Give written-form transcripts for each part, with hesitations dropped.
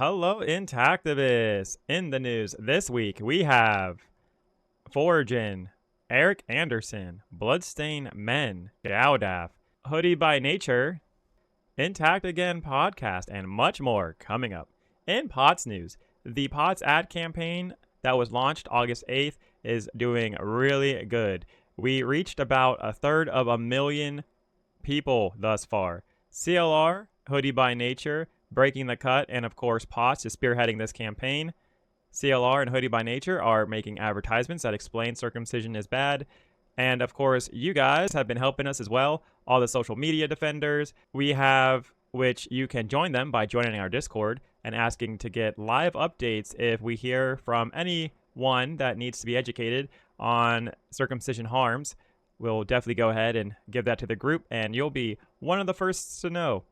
Hello, Intactivists! In the news this week, we have Foregen, Eric Anderson, Bloodstained Men, GALDEF, Hoodie by Nature, Intact Again podcast, and much more coming up. In POTS news, the POTS ad campaign that was launched August 8th is doing really good. We reached about 1/3 people thus far. CLR, Hoodie by Nature, Breaking the Cut, and of course POTS is spearheading this campaign. CLR and Hoodie by Nature are making advertisements that explain circumcision is bad. And of course, you guys have been helping us as well. All the social media defenders we have, which you can join them by joining our Discord and asking to get live updates if we hear from anyone that needs to be educated on circumcision harms. We'll definitely go ahead and give that to the group, and you'll be one of the first to know.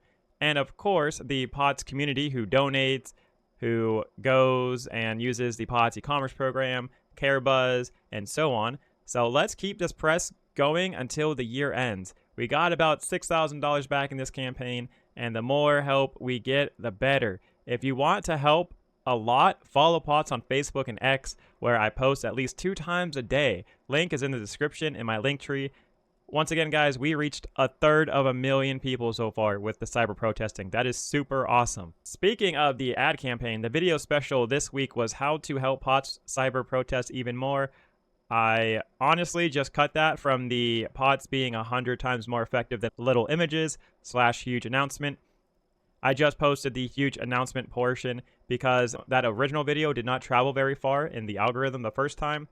And of course, the POTS community who donates, who goes and uses the POTS e-commerce program, CareBuzz, and so on. So let's keep this press going until the year ends. We got about $6,000 back in this campaign, and the more help we get, the better. If you want to help a lot, follow POTS on Facebook and X, where I post at least 2 times a day. Link is in the description in my link tree. Once again, guys, we reached 1/3 people so far with the cyber protesting. That is super awesome. Speaking of the ad campaign, the video special this week was how to help POTS cyber protest even more. I honestly just cut that from the POTS being 100 times more effective than little images / huge announcement. I just posted the huge announcement portion because that original video did not travel very far in the algorithm the first time.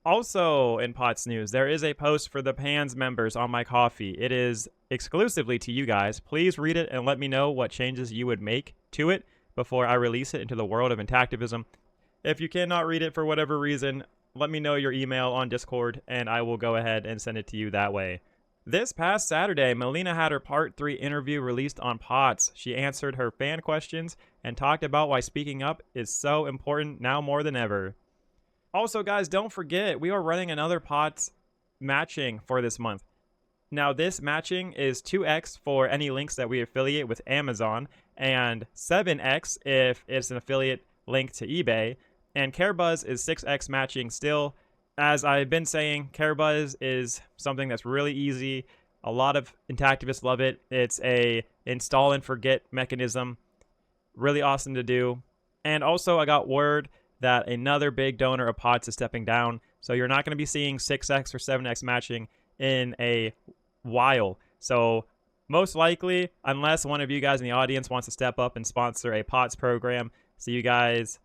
Also in POTS news, there is a post for the PANS members on my Ko-fi. It is exclusively to you guys. Please read it and let me know what changes you would make to it before I release it into the world of Intactivism. If you cannot read it for whatever reason, let me know your email on Discord and I will go ahead and send it to you that way. This past Saturday, Melina had her Part 3 interview released on POTS. She answered her fan questions and talked about why speaking up is so important now more than ever. Also, guys, don't forget, we are running another POTS matching for this month. Now, this matching is 2x for any links that we affiliate with Amazon, and 7x if it's an affiliate link to eBay, and CareBuzz is 6x matching still. As I've been saying, CareBuzz is something that's really easy. A lot of Intactivists love it. It's a install and forget mechanism. Really awesome to do. And also, I got word that another big donor of POTS is stepping down, so you're not going to be seeing 6x or 7x matching in a while. So most likely, unless one of you guys in the audience wants to step up and sponsor a POTS program so you guys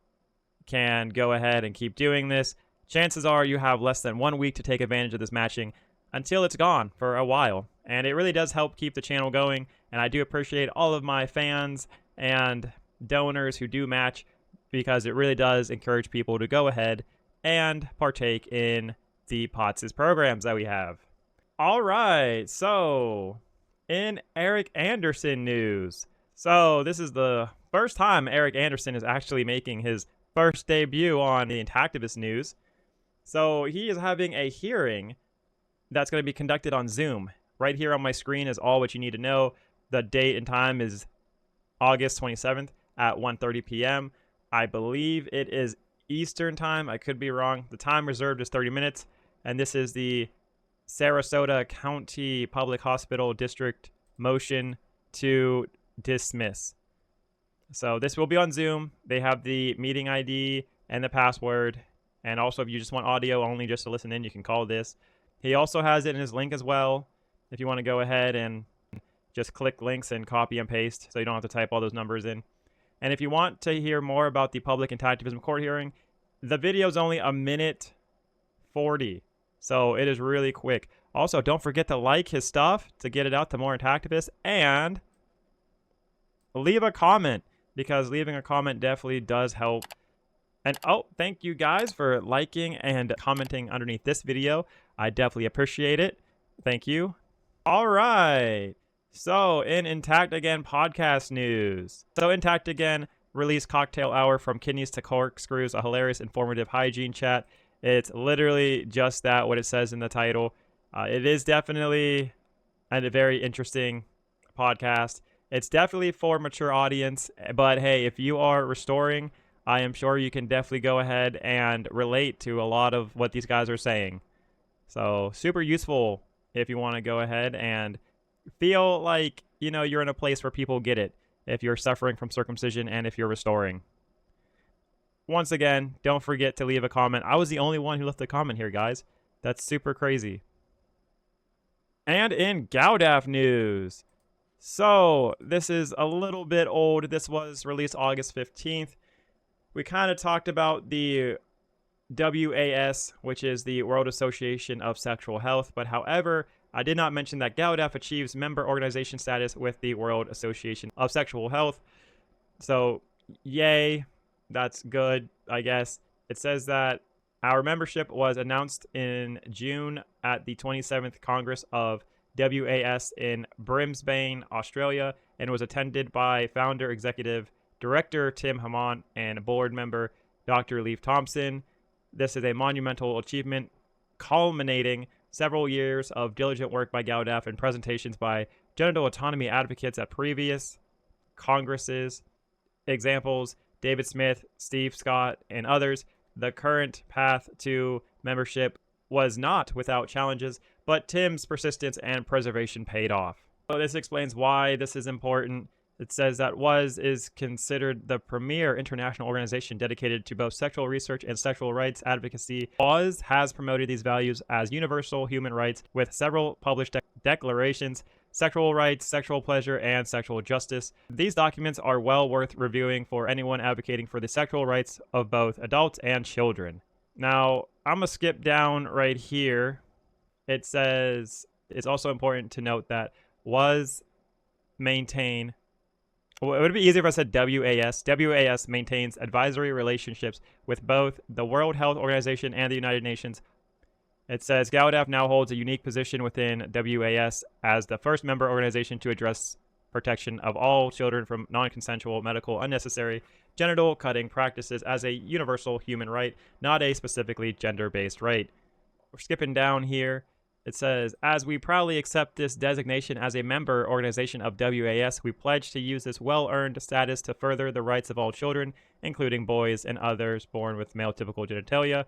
can go ahead and keep doing this, chances are you have less than 1 week to take advantage of this matching until it's gone for a while. And it really does help keep the channel going, and I do appreciate all of my fans and donors who do match, because it really does encourage people to go ahead and partake in the POTS' programs that we have. All right, so in Eric Anderson news. So this is the first time Eric Anderson is actually making his first debut on the Intactivist news. So he is having a hearing that's going to be conducted on Zoom. Right here on my screen is all what you need to know. The date and time is August 27th at 1:30 p.m. I believe it is Eastern time. I could be wrong. The time reserved is 30 minutes. And this is the Sarasota County Public Hospital District motion to dismiss. So this will be on Zoom. They have the meeting ID and the password. And also, if you just want audio only just to listen in, you can call this. He also has it in his link as well, if you want to go ahead and just click links and copy and paste so you don't have to type all those numbers in. And if you want to hear more about the public Intactivism court hearing, the video is only 1:40, so it is really quick. Also, don't forget to like his stuff to get it out to more Intactivists, and leave a comment, because leaving a comment definitely does help. And oh, thank you guys for liking and commenting underneath this video. I definitely appreciate it. Thank you. All right. So, in Intact Again podcast news. So, Intact Again released Cocktail Hour from Kidneys to Corkscrews, a hilarious, informative hygiene chat. It's literally just that, what it says in the title. It is definitely a very interesting podcast. It's definitely for mature audience, but hey, if you are restoring, I am sure you can definitely go ahead and relate to a lot of what these guys are saying. So super useful if you want to go ahead and feel like, you're in a place where people get it if you're suffering from circumcision and if you're restoring. Once again, don't forget to leave a comment. I was the only one who left a comment here, guys. That's super crazy. And in GALDEF news. So, this is a little bit old. This was released August 15th. We kind of talked about the WAS, which is the World Association of Sexual Health, but however, I did not mention that GALDEF achieves member organization status with the World Association of Sexual Health. So, yay, that's good, I guess. It says that our membership was announced in June at the 27th Congress of WAS in Brisbane, Australia, and was attended by founder, executive director Tim Hammond and board member Dr. Leif Thompson. This is a monumental achievement culminating several years of diligent work by GALDEF and presentations by genital autonomy advocates at previous congresses. Examples: David Smith, Steve Scott, and others. The current path to membership was not without challenges, but Tim's persistence and preservation paid off. So this explains why this is important. It says that WAS is considered the premier international organization dedicated to both sexual research and sexual rights advocacy. WAS has promoted these values as universal human rights with several published declarations: sexual rights, sexual pleasure, and sexual justice. These documents are well worth reviewing for anyone advocating for the sexual rights of both adults and children. Now, I'm going to skip down right here. It says it's also important to note that WAS maintain... Well, it would be easier if I said WAS. WAS maintains advisory relationships with both the World Health Organization and the United Nations. It says GALDEF now holds a unique position within WAS as the first member organization to address protection of all children from non-consensual, medical, unnecessary genital cutting practices as a universal human right, not a specifically gender-based right. We're skipping down here. It says, as we proudly accept this designation as a member organization of WAS, we pledge to use this well-earned status to further the rights of all children, including boys and others born with male typical genitalia,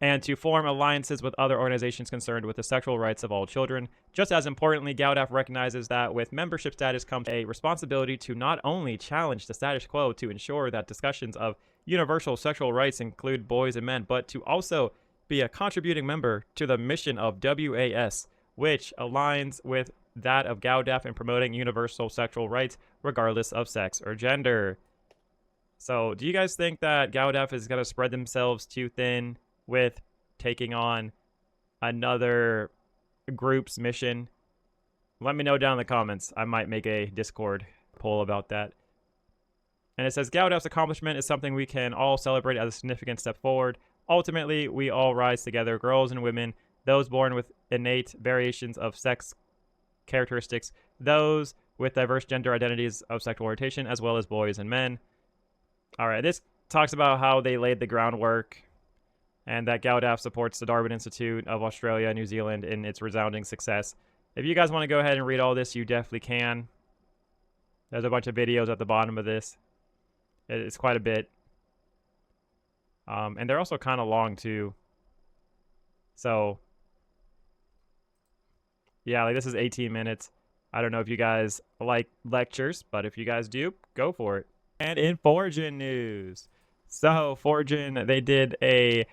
and to form alliances with other organizations concerned with the sexual rights of all children. Just as importantly, GALDEF recognizes that with membership status comes a responsibility to not only challenge the status quo to ensure that discussions of universal sexual rights include boys and men, but to also be a contributing member to the mission of WAS, which aligns with that of GALDEF in promoting universal sexual rights regardless of sex or gender. So, do you guys think that GALDEF is going to spread themselves too thin with taking on another group's mission? Let me know down in the comments. I might make a Discord poll about that. And it says, GALDEF's accomplishment is something we can all celebrate as a significant step forward. Ultimately, we all rise together, girls and women, those born with innate variations of sex characteristics, those with diverse gender identities of sexual orientation, as well as boys and men. All right, this talks about how they laid the groundwork and that GALDEF supports the Darwin Institute of Australia and New Zealand in its resounding success. If you guys want to go ahead and read all this, you definitely can. There's a bunch of videos at the bottom of this. It's quite a bit. And they're also kind of long, too. So, yeah, like this is 18 minutes. I don't know if you guys like lectures, but if you guys do, go for it. And in Foregen news. So, Foregen, they did a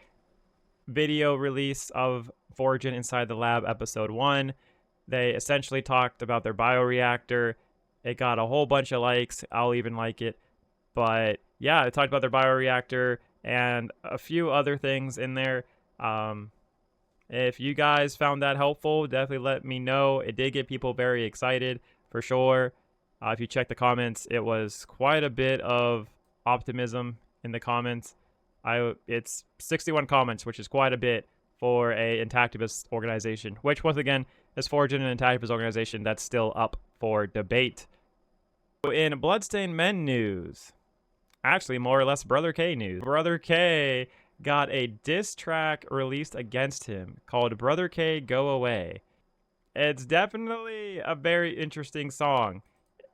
video release of Foregen Inside the Lab Episode 1. They essentially talked about their bioreactor. It got a whole bunch of likes. I'll even like it. But, yeah, they talked about their bioreactor and a few other things in there. If you guys found that helpful, definitely let me know. It did get people very excited, for sure. If you check the comments, it was quite a bit of optimism in the comments. It's 61 comments, which is quite a bit for a intactivist organization, which, once again, is Foregen, an intactivist organization that's still up for debate. In Bloodstained Men news, actually, more or less Brother K news. Brother K got a diss track released against him called Brother K Go Away. It's definitely a very interesting song.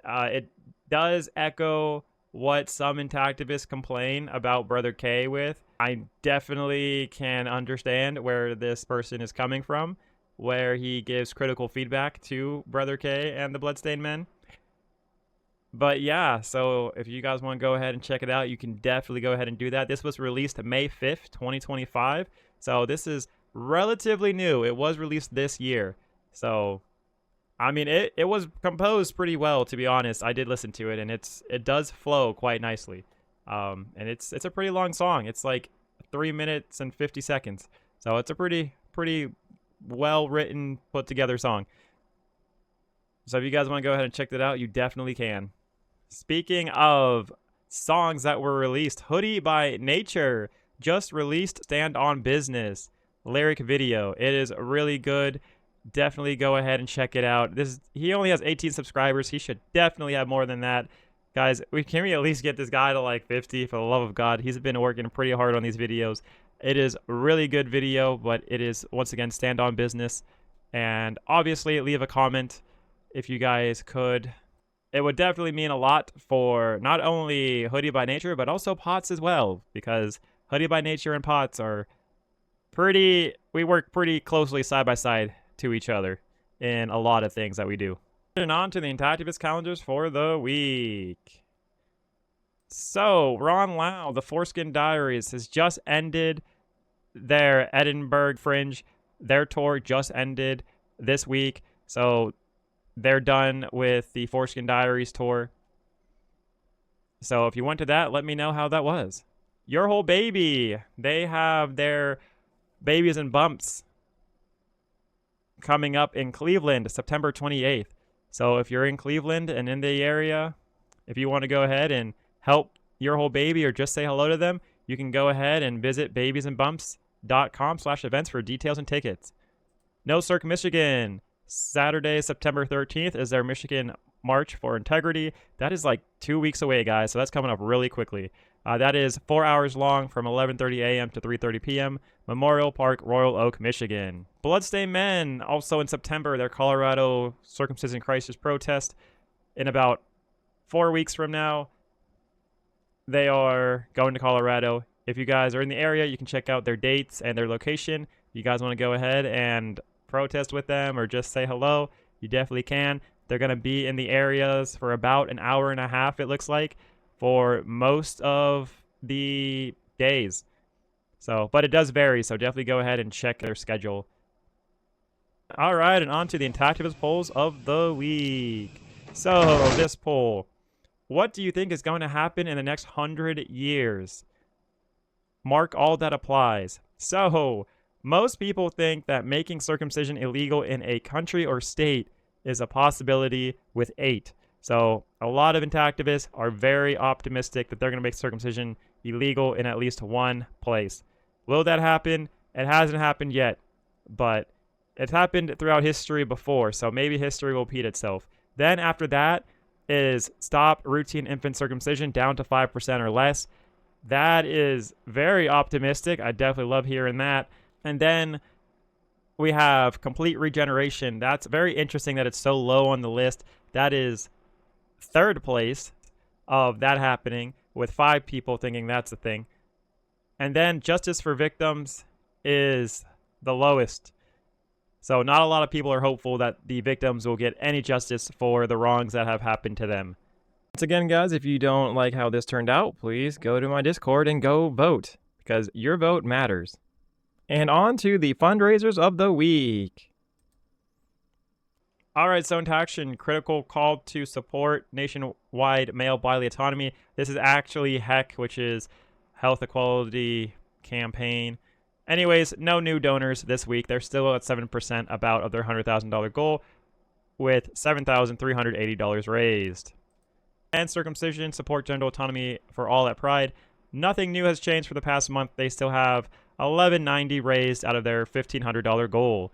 It does echo what some intactivists complain about Brother K with. I definitely can understand where this person is coming from, where he gives critical feedback to Brother K and the Bloodstained Men. But yeah, so if you guys want to go ahead and check it out, you can definitely go ahead and do that. This was released May 5th, 2025. So this is relatively new. It was released this year. So I mean, it was composed pretty well, to be honest. I did listen to it, and it does flow quite nicely. And it's a pretty long song. It's like 3 minutes and 50 seconds. So it's a pretty well written, put together song. So if you guys want to go ahead and check that out, you definitely can. Speaking of songs that were released, Hoodie by Nature just released Stand on Business lyric video. It is really good. Definitely go ahead and check it out. He only has 18 subscribers. He should definitely have more than that. Guys, can we at least get this guy to like 50 for the love of God? He's been working pretty hard on these videos. It is a really good video, but it is, once again, Stand on Business. And obviously, leave a comment if you guys could. It would definitely mean a lot for not only Hoodie by Nature, but also Pots as well, because Hoodie by Nature and Pots are we work pretty closely side by side to each other in a lot of things that we do. And on to the Intactivist calendars for the week. So, Ron Lau, the Foreskin Diaries, has just ended their Edinburgh Fringe. Their tour just ended this week. So, they're done with the Foreskin Diaries tour. So, if you went to that, let me know how that was. Your Whole Baby, they have their Babies and Bumps coming up in Cleveland, September 28th. So if you're in Cleveland and in the area, if you want to go ahead and help Your Whole Baby or just say hello to them, you can go ahead and visit babiesandbumps.com/events for details and tickets. No Cirque Michigan, Saturday, September 13th is their Michigan March for Integrity. That is like 2 weeks away, guys, so that's coming up really quickly. That is 4 hours long from 11:30 a.m. to 3:30 p.m. Memorial Park, Royal Oak, Michigan. Bloodstained Men, also in September, their Colorado Circumcision Crisis protest. In about 4 weeks from now, they are going to Colorado. If you guys are in the area, you can check out their dates and their location. If you guys want to go ahead and protest with them or just say hello, you definitely can. They're going to be in the areas for about an hour and a half, it looks like, for most of the days. So, but it does vary, so definitely go ahead and check their schedule. All right, and on to the Intactivist polls of the week. So, this poll. What do you think is going to happen in the next 100 years? Mark all that applies. So, most people think that making circumcision illegal in a country or state is a possibility with 8. So a lot of intactivists are very optimistic that they're going to make circumcision illegal in at least one place. Will that happen? It hasn't happened yet, but it's happened throughout history before, so maybe history will repeat itself. Then after that is stop routine infant circumcision down to 5% or less. That is very optimistic. I definitely love hearing that. And then we have complete regeneration. That's very interesting that it's so low on the list. That is third place of that happening, with 5 people thinking that's a thing. And then justice for victims is the lowest. So not a lot of people are hopeful that the victims will get any justice for the wrongs that have happened to them. Once again, guys, if you don't like how this turned out, please go to my Discord and go vote, because your vote matters. And on to the fundraisers of the week. All right, so into action, critical call to support nationwide male bodily autonomy. This is actually HEC, which is Health Equality Campaign. Anyways, no new donors this week. They're still at 7% about of their $100,000 goal, with $7,380 raised. And circumcision, support gender autonomy for all at Pride. Nothing new has changed for the past month. They still have $1,190 raised out of their $1,500 goal.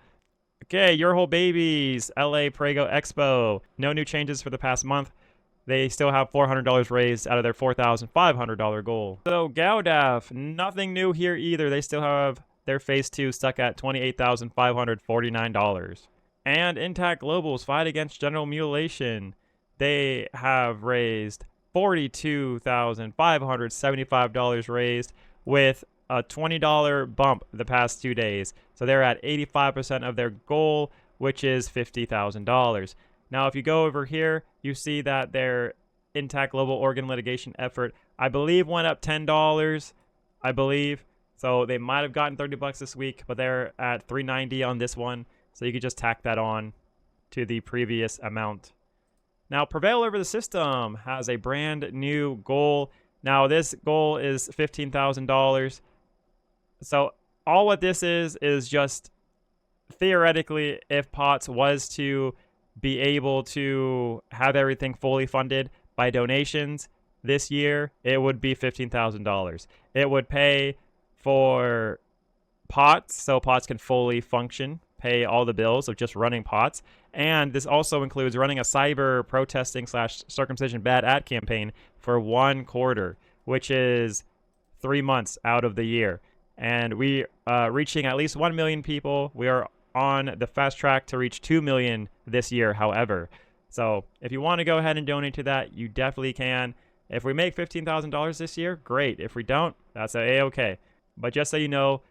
Okay, Your Whole Babies, LA Prego Expo. No new changes for the past month. They still have $400 raised out of their $4,500 goal. So GALDEF, nothing new here either. They still have their phase 2 stuck at $28,549. And Intact Global's fight against genital mutilation. They have raised $42,575 raised with a $20 bump the past 2 days. So they're at 85% of their goal, which is $50,000. Now, if you go over here, you see that their intact global organ litigation effort, I believe, went up $10, I believe. So they might have gotten $30 this week, but they're at $390 on this one. So you could just tack that on to the previous amount. Now, Prevail Over the System has a brand new goal. Now, this goal is $15,000. So all what this is just theoretically, if POTS was to be able to have everything fully funded by donations this year, it would be $15,000. It would pay for POTS, so POTS can fully function, pay all the bills of just running POTS. And this also includes running a cyber protesting / circumcision bad ad campaign for 1 quarter, which is 3 months out of the year. And we reaching at least 1 million people. We are on the fast track to reach 2 million this year, however. So if you want to go ahead and donate to that, you definitely can. If we make $15,000 this year, great. If we don't, that's a-okay. But just so you know,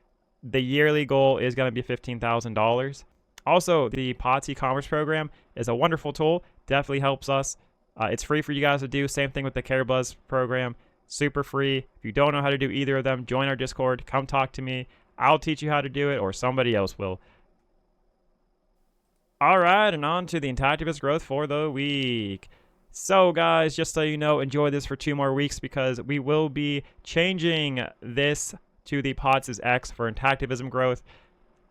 the yearly goal is going to be $15,000. Also, the POTS e-commerce program is a wonderful tool. Definitely helps us. It's free for you guys to do. Same thing with the CareBuzz program. Super free. If you don't know how to do either of them, join our Discord. Come talk to me. I'll teach you how to do it, or somebody else will. All right, and on to the Intactivist growth for the week. So, guys, just so you know, enjoy this for 2 more weeks because we will be changing this to the POTS X for Intactivism growth.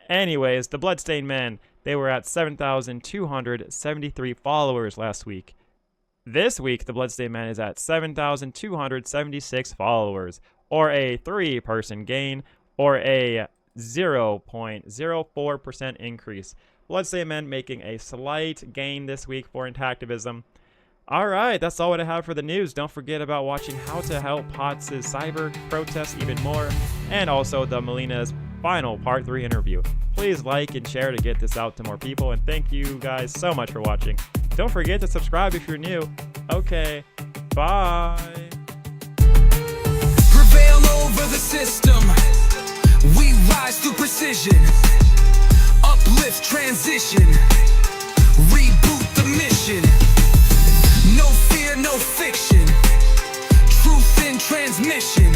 Anyways, the Bloodstained Men, they were at 7,273 followers last week. This week, the Bloodstained Men is at 7,276 followers, or a 3-person gain, or a 0.04% increase. Bloodstained Men making a slight gain this week for Intactivism. Alright, that's all what I have for the news. Don't forget about watching How to Help POTS' cyber protests even more, and also the Melina's final Part 3 interview. Please like and share to get this out to more people, and thank you guys so much for watching. Don't forget to subscribe if you're new. Okay, bye! Prevail over the system. We rise through precision. Uplift transition. Reboot the mission. No fear, no fiction. Truth in transmission.